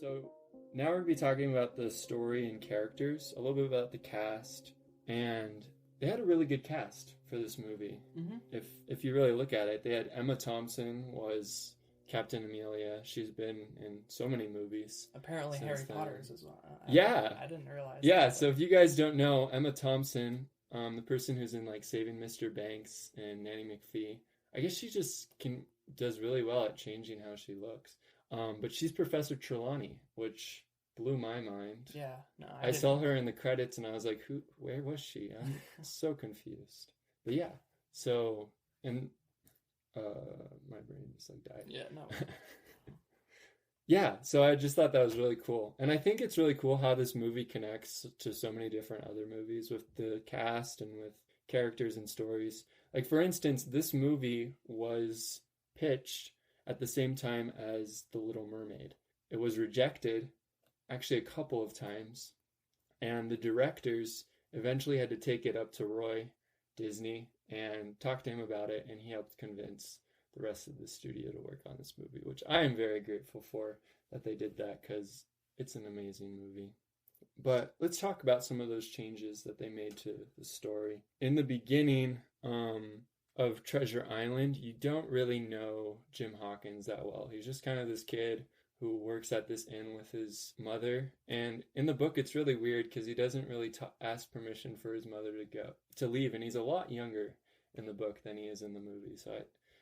So now we're going to be talking about the story and characters, a little bit about the cast, and they had a really good cast for this movie. Mm-hmm. If you really look at it, they had Emma Thompson was Captain Amelia. She's been in so many movies. Apparently Harry Potter's as well. I didn't realize Yeah, that, so if you guys don't know, Emma Thompson, the person who's in like Saving Mr. Banks and Nanny McPhee, I guess she just does really well at changing how she looks. But she's Professor Trelawney, which blew my mind. Yeah, no, I saw her in the credits and I was like, where was she? I'm so confused. But yeah, so, and my brain just like died. Yeah, no. Yeah, so I just thought that was really cool. And I think it's really cool how this movie connects to so many different other movies with the cast and with characters and stories. Like, for instance, this movie was pitched at the same time as The Little Mermaid. It was rejected actually a couple of times, and the directors eventually had to take it up to Roy Disney and talk to him about it, and he helped convince the rest of the studio to work on this movie, which I am very grateful for that they did that because it's an amazing movie. But let's talk about some of those changes that they made to the story. In the beginning of Treasure Island, you don't really know Jim Hawkins that well. He's just kind of this kid who works at this inn with his mother. And in the book, it's really weird because he doesn't really ask permission for his mother to leave. And he's a lot younger in the book than he is in the movie. So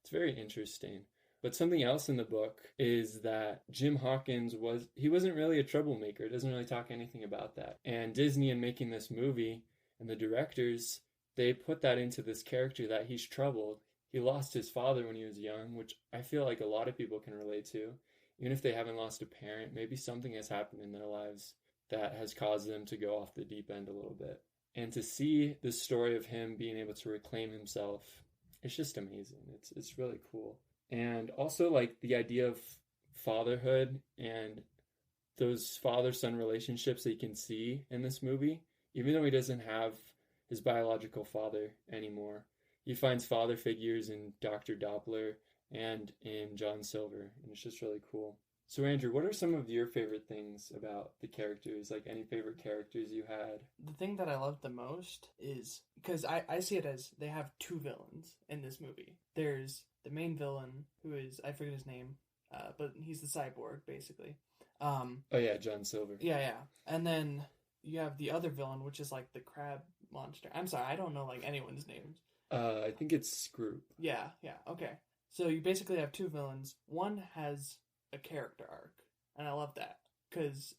it's very interesting. But something else in the book is that Jim Hawkins wasn't really a troublemaker. It doesn't really talk anything about that. And Disney, in making this movie, and the directors, they put that into this character that he's troubled. He lost his father when he was young, which I feel like a lot of people can relate to. Even if they haven't lost a parent, maybe something has happened in their lives that has caused them to go off the deep end a little bit. And to see the story of him being able to reclaim himself, it's just amazing. It's really cool. And also like the idea of fatherhood and those father-son relationships that you can see in this movie, even though he doesn't have his biological father anymore, he finds father figures in Dr. Doppler and in John Silver, and it's just really cool. So Andrew, what are some of your favorite things about the characters? Like any favorite characters you had? The thing that I love the most is, because I see it as they have two villains in this movie. There's the main villain, who is, I forget his name, but he's the cyborg, basically. Oh yeah, John Silver. Yeah. And then you have the other villain, which is like the crab monster. I'm sorry, I don't know like anyone's names. I think it's Scroop. Yeah, okay. So you basically have two villains. One has a character arc, and I love that because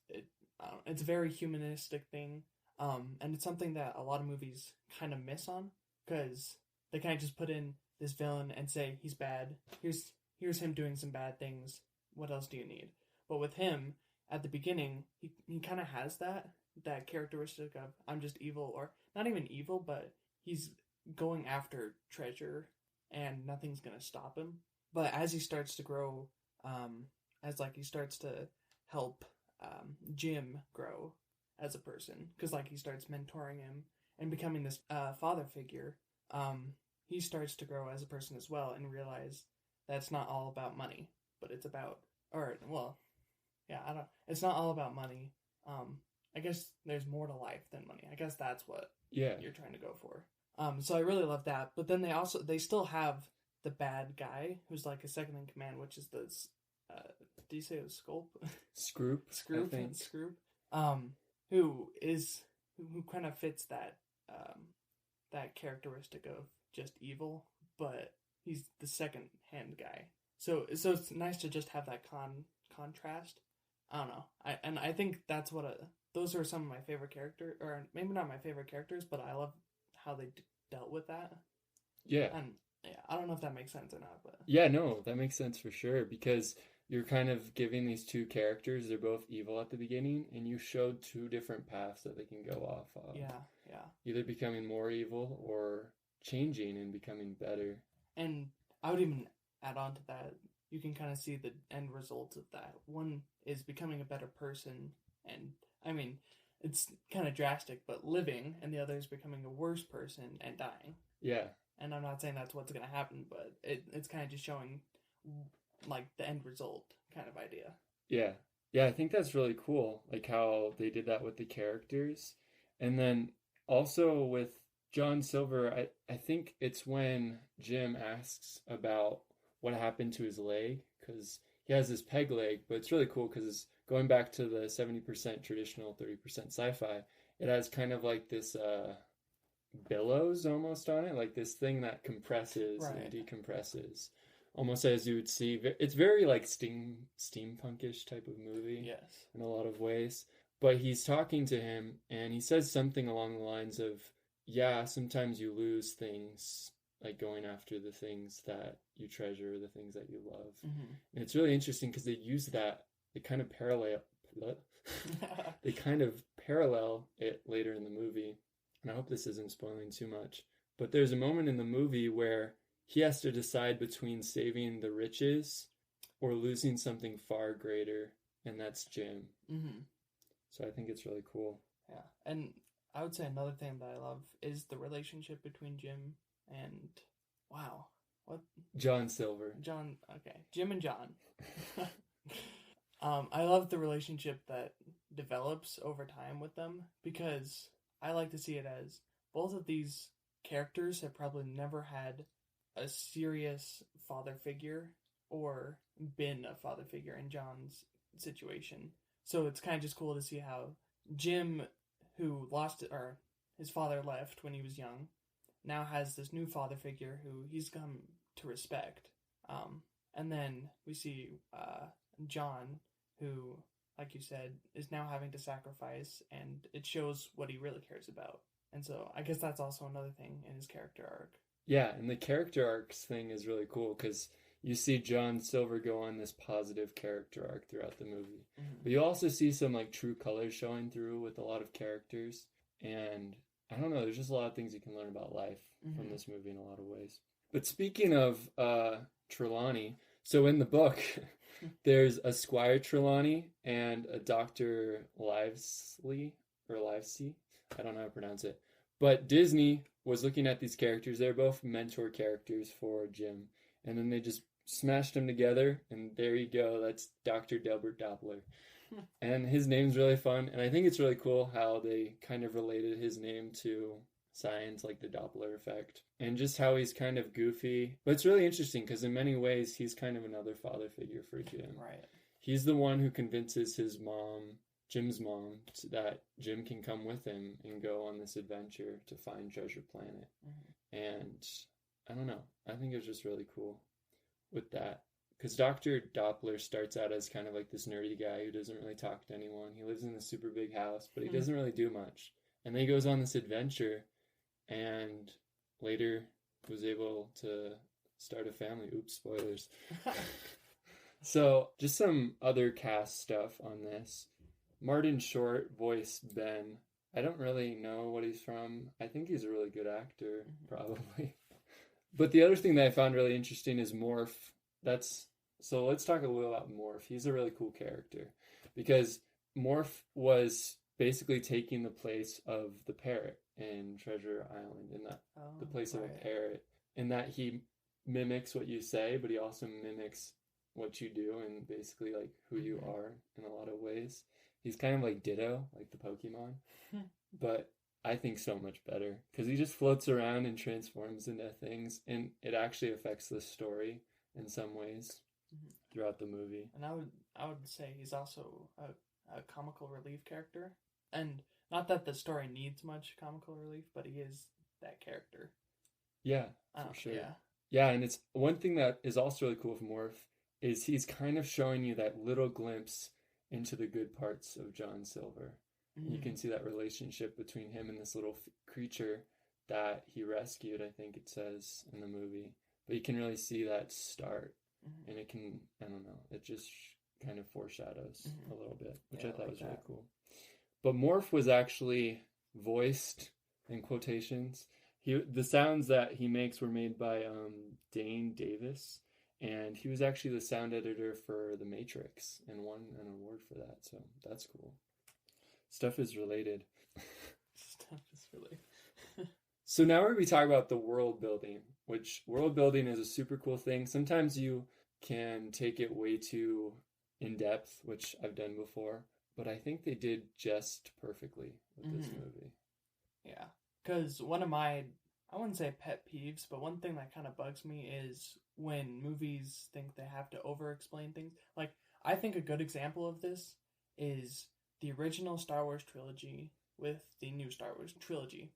it's a very humanistic thing, and it's something that a lot of movies kind of miss on because they kind of just put in this villain and say he's bad. Here's him doing some bad things. What else do you need? But with him at the beginning, he kind of has that characteristic of I'm just evil, or not even evil, but he's going after treasure and nothing's gonna stop him. But as he starts to grow, he starts to help Jim grow as a person, because like he starts mentoring him and becoming this father figure, he starts to grow as a person as well and realize that it's not all about money, but it's about, it's not all about money. I guess there's more to life than money. I guess that's what you're trying to go for. So I really love that. But then they still have the bad guy who's like a second in command, which is the, do you say it was Sculp? Scroop. Scroop. Who kind of fits that characteristic of just evil, but he's the second hand guy. So it's nice to just have that contrast. I don't know. I think that's those are some of my favorite characters, or maybe not my favorite characters, but I love how they dealt with that. Yeah. And I don't know if that makes sense or not, but yeah, no, that makes sense for sure, because you're kind of giving these two characters, they're both evil at the beginning, and you showed two different paths that they can go off of. Yeah. Either becoming more evil or changing and becoming better. And I would even add on to that, you can kind of see the end results of that. One is becoming a better person, and I mean, it's kind of drastic, but living, and the other is becoming a worse person and dying. Yeah. And I'm not saying that's what's going to happen, but it's kind of just showing like the end result kind of idea. Yeah. Yeah, I think that's really cool, like how they did that with the characters. And then also with John Silver, I think it's when Jim asks about what happened to his leg, because he has this peg leg, but it's really cool because going back to the 70% traditional, 30% sci-fi, it has kind of like this billows almost on it, like this thing that compresses and Right. decompresses, almost as you would see. It's very like steampunkish type of movie Yes. in a lot of ways. But he's talking to him, and he says something along the lines of, "Yeah, sometimes you lose things." Like going after the things that you treasure, the things that you love. Hmm. And it's really interesting because they use that, they kind of parallel, they kind of parallel it later in the movie, and I hope this isn't spoiling too much, but there's a moment in the movie where he has to decide between saving the riches or losing something far greater, and that's Jim. Hmm. So I think it's really cool. Yeah, and I would say another thing that I love is the relationship between Jim and wow, what John Silver. John? Okay, Jim and John. I love the relationship that develops over time with them because I like to see it as both of these characters have probably never had a serious father figure or been a father figure in John's situation. So it's kind of just cool to see how Jim, who lost or his father left when he was young, now has this new father figure who he's come to respect. And then we see John, who, like you said, is now having to sacrifice, and it shows what he really cares about. And so I guess that's also another thing in his character arc. Yeah, and the character arcs thing is really cool because you see John Silver go on this positive character arc throughout the movie. Mm-hmm. But you also see some like true colors showing through with a lot of characters. And I don't know, there's just a lot of things you can learn about life from Mm-hmm. this movie in a lot of ways. But speaking of Trelawney, so in the book, there's a Squire Trelawney and a Dr. Livesey, or Livesey. I don't know how to pronounce it. But Disney was looking at these characters. They're both mentor characters for Jim. And then they just smashed them together. And there you go. That's Dr. Delbert Doppler. And his name's really fun. And I think it's really cool how they kind of related his name to science, like the Doppler effect, and just how he's kind of goofy. But it's really interesting because in many ways, he's kind of another father figure for Jim. Right. He's the one who convinces his mom, Jim's mom, that Jim can come with him and go on this adventure to find Treasure Planet. Mm-hmm. And I don't know. I think it was just really cool with that. Because Dr. Doppler starts out as kind of like this nerdy guy who doesn't really talk to anyone. He lives in this super big house, but he doesn't really do much. And then he goes on this adventure and later was able to start a family. Oops, spoilers. So, just some other cast stuff on this. Martin Short voiced Ben. I don't really know what he's from. I think he's a really good actor, probably. But the other thing that I found really interesting is Morph. So let's talk a little about Morph. He's a really cool character because Morph was basically taking the place of the parrot in Treasure Island, in that the place of a parrot, in that he mimics what you say, but he also mimics what you do and basically like who you are in a lot of ways. He's kind of like Ditto, like the Pokemon, but I think so much better because he just floats around and transforms into things, and it actually affects the story in some ways throughout the movie. And I would say he's also a comical relief character, and not that the story needs much comical relief, but he is that character. Yeah, for sure. Yeah. Yeah, and it's one thing that is also really cool with Morph is he's kind of showing you that little glimpse into the good parts of John Silver. You can see that relationship between him and this little creature that he rescued, I think it says in the movie. But you can really see that start. And it can, I don't know, it just kind of foreshadows a little bit, which I thought was really cool. But Morph was actually voiced in quotations. The sounds that he makes were made by Dane Davis, and he was actually the sound editor for The Matrix and won an award for that, so that's cool. Stuff is related. Stuff is related. So now we're going to be talking about the world building, which world building is a super cool thing. Sometimes you can take it way too in depth, which I've done before, but I think they did just perfectly with this movie. Yeah. Because one of my, I wouldn't say pet peeves, but one thing that kind of bugs me is when movies think they have to over explain things. Like, I think a good example of this is the original Star Wars trilogy with the new Star Wars trilogy.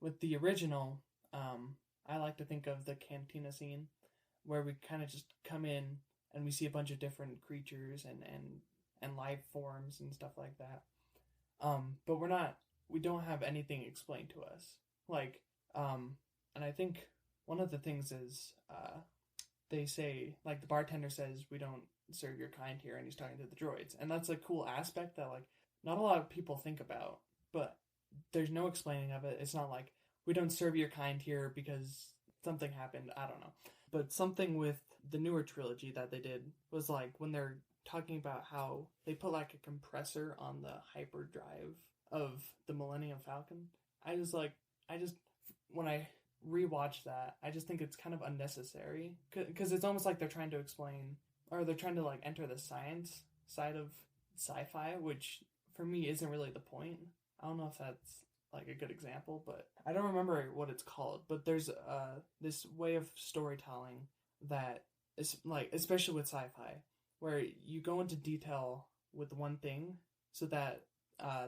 With the original, I like to think of the cantina scene where we kind of just come in and we see a bunch of different creatures and life forms and stuff like that. But we don't have anything explained to us. Like, and I think one of the things is, they say, like, the bartender says, we don't serve your kind here, and he's talking to the droids. And that's a cool aspect that, like, not a lot of people think about, but there's no explaining of it. It's not like, we don't serve your kind here because something happened. I don't know. But something with the newer trilogy that they did was, like, when they're talking about how they put, like, a compressor on the hyperdrive of the Millennium Falcon. When I rewatch that, I just think it's kind of unnecessary because it's almost like they're trying to explain, or they're trying to, like, enter the science side of sci-fi, which for me isn't really the point. I don't know if that's, like, a good example, but I don't remember what it's called. But there's this way of storytelling that is, like, especially with sci-fi, where you go into detail with one thing so that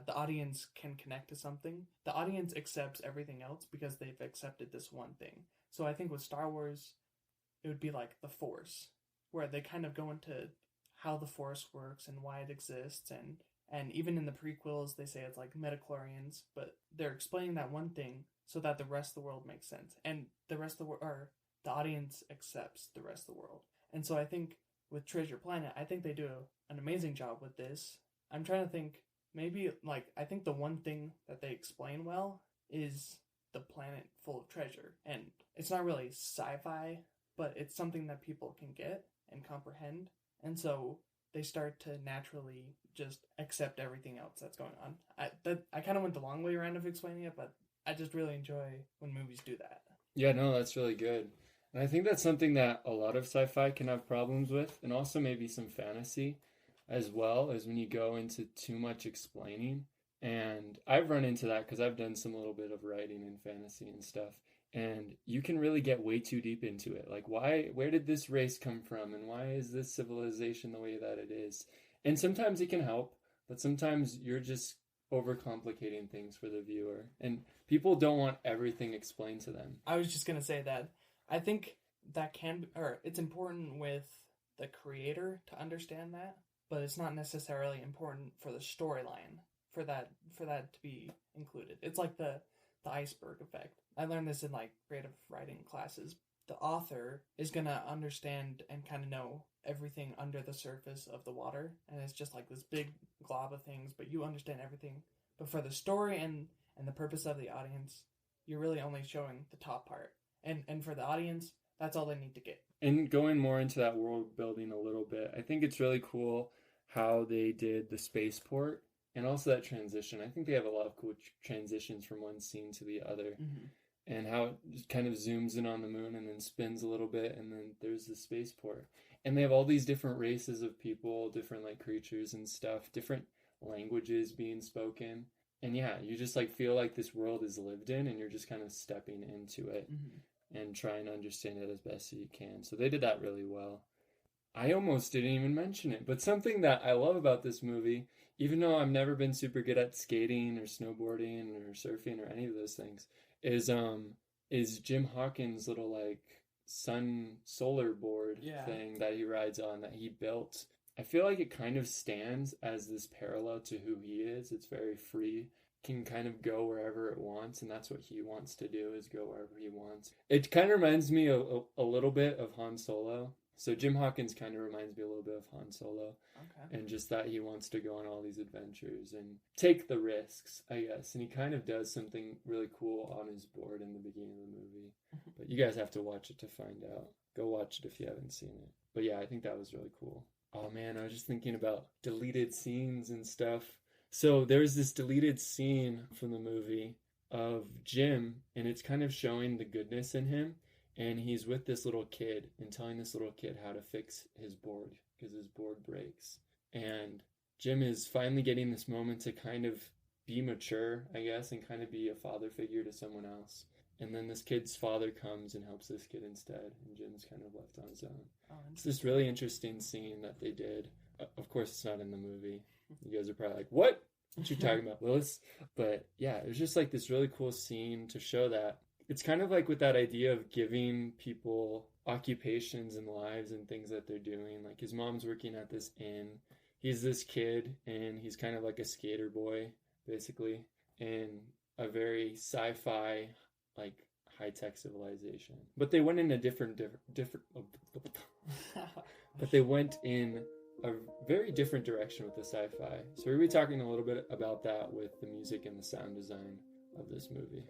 the audience can connect to something. The audience accepts everything else because they've accepted this one thing. So I think with Star Wars, it would be like the Force, where they kind of go into how the Force works and why it exists, and even in the prequels, they say it's like midichlorians, but they're explaining that one thing so that the rest of the world makes sense, and the rest of the the audience accepts the rest of the world. And so I think with Treasure Planet, I think they do an amazing job with this. I'm trying to think. Maybe, like, I think the one thing that they explain well is the planet full of treasure. And it's not really sci-fi, but it's something that people can get and comprehend. And so they start to naturally just accept everything else that's going on. I kind of went the long way around of explaining it, but I just really enjoy when movies do that. Yeah, no, that's really good. And I think that's something that a lot of sci-fi can have problems with, and also maybe some fantasy as well, as when you go into too much explaining. And I've run into that because I've done some little bit of writing in fantasy and stuff. And you can really get way too deep into it. Like, where did this race come from? And why is this civilization the way that it is? And sometimes it can help, but sometimes you're just overcomplicating things for the viewer. And people don't want everything explained to them. I was just going to say that. I think that it's important with the creator to understand that, but it's not necessarily important for the storyline for that to be included. It's like the iceberg effect. I learned this in, like, creative writing classes. The author is going to understand and kind of know everything under the surface of the water, and it's just like this big glob of things, but you understand everything. But for the story and the purpose of the audience, you're really only showing the top part. And for the audience, that's all they need to get. And going more into that world building a little bit, I think it's really cool how they did the spaceport and also that transition. I think they have a lot of cool transitions from one scene to the other. And how it just kind of zooms in on the moon and then spins a little bit, and then there's the spaceport. And they have all these different races of people, different, like, creatures and stuff, different languages being spoken. And yeah, you just, like, feel like this world is lived in, and you're just kind of stepping into it and trying to understand it as best as you can. So they did that really well. I almost didn't even mention it, but something that I love about this movie, even though I've never been super good at skating or snowboarding or surfing or any of those things, is Jim Hawkins' little, like, solar board thing that he rides on, that he built. I feel like it kind of stands as this parallel to who he is. It's very free, can kind of go wherever it wants, and that's what he wants to do, is go wherever he wants. It kind of reminds me a little bit of Han Solo. So Jim Hawkins kind of reminds me a little bit of Han Solo. Okay. And just that he wants to go on all these adventures and take the risks, I guess. And he kind of does something really cool on his board in the beginning of the movie. But you guys have to watch it to find out. Go watch it if you haven't seen it. But yeah, I think that was really cool. Oh man, I was just thinking about deleted scenes and stuff. So there's this deleted scene from the movie of Jim, and it's kind of showing the goodness in him. And he's with this little kid and telling this little kid how to fix his board. because his board breaks. And Jim is finally getting this moment to kind of be mature, I guess, and kind of be a father figure to someone else. And then this kid's father comes and helps this kid instead, and Jim's kind of left on his own. Oh, It's this really interesting scene that they did. Of course, it's not in the movie. You guys are probably like, what? What you talking about, Willis? But yeah, it was just like this really cool scene to show that. It's kind of like with that idea of giving people occupations and lives and things that they're doing. Like his mom's working at this inn. He's this kid, and he's kind of like a skater boy, basically, in a very sci-fi, like high-tech civilization. But they went in a different. But they went in a very different direction with the sci-fi. So we'll be talking a little bit about that with the music and the sound design of this movie.